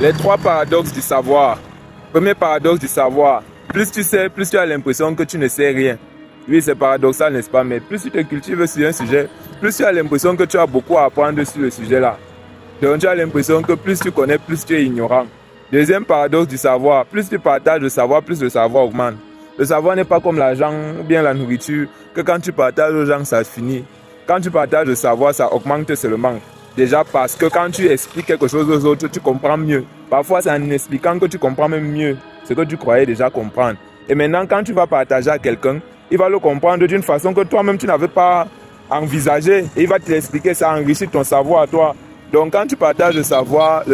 Les trois paradoxes du savoir. Premier paradoxe du savoir. Plus tu sais, plus tu as l'impression que tu ne sais rien. Oui, c'est paradoxal, n'est-ce pas? Mais plus tu te cultives sur un sujet, plus tu as l'impression que tu as beaucoup à apprendre sur le sujet-là. Donc tu as l'impression que plus tu connais, plus tu es ignorant. Deuxième paradoxe du savoir. Plus tu partages le savoir, plus le savoir augmente. Le savoir n'est pas comme l'argent ou bien la nourriture, que quand tu partages aux gens, ça finit. Quand tu partages le savoir, ça augmente seulement. Déjà parce que quand tu expliques quelque chose aux autres, tu comprends mieux. Parfois, c'est en expliquant que tu comprends même mieux ce que tu croyais déjà comprendre. Et maintenant, quand tu vas partager à quelqu'un, il va le comprendre d'une façon que toi-même, tu n'avais pas envisagé. Et il va te l'expliquer, ça enrichit ton savoir à toi. Donc, quand tu partages le savoir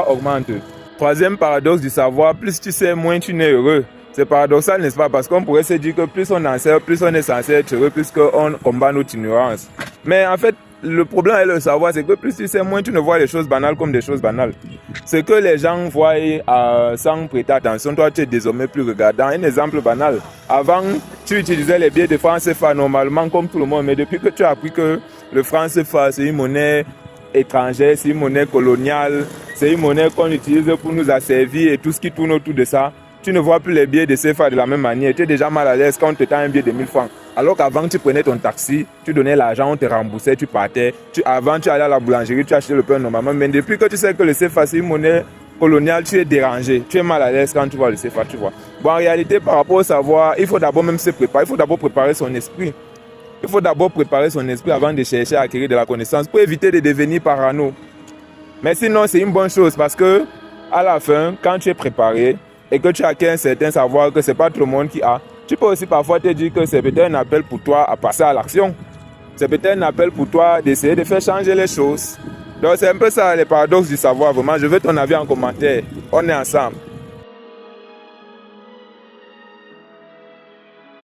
augmente. Troisième paradoxe du savoir, plus tu sais, moins tu n'es heureux. C'est paradoxal, n'est-ce pas? Parce qu'on pourrait se dire que plus on enseigne, plus on est censé être heureux, plus on combat notre ignorance. Mais en fait, le problème avec le savoir, c'est que plus tu sais, moins tu ne vois les choses banales comme des choses banales. Ce que les gens voient sans prêter attention, toi tu es désormais plus regardant. Un exemple banal. Avant, tu utilisais les billets de francs CFA normalement comme tout le monde, mais depuis que tu as appris que le franc CFA, c'est une monnaie étrangère, c'est une monnaie coloniale, c'est une monnaie qu'on utilise pour nous asservir et tout ce qui tourne autour de ça, tu ne vois plus les billets de CFA de la même manière. Tu es déjà mal à l'aise quand on te tend un billet de 1000 francs. Alors qu'avant, tu prenais ton taxi, tu donnais l'argent, on te remboursait, tu partais. Avant, tu allais à la boulangerie, tu achetais le pain normalement. Mais depuis que tu sais que le CFA, c'est une monnaie coloniale, tu es dérangé. Tu es mal à l'aise quand tu vois le CFA, tu vois. Bon, en réalité, par rapport au savoir, il faut d'abord même se préparer. Il faut d'abord préparer son esprit. Il faut d'abord préparer son esprit avant de chercher à acquérir de la connaissance pour éviter de devenir parano. Mais sinon, c'est une bonne chose parce que, à la fin, quand tu es préparé, et que tu as un certain savoir que ce n'est pas tout le monde qui a, tu peux aussi parfois te dire que c'est peut-être un appel pour toi à passer à l'action. C'est peut-être un appel pour toi d'essayer de faire changer les choses. Donc c'est un peu ça les paradoxes du savoir. Vraiment, je veux ton avis en commentaire. On est ensemble.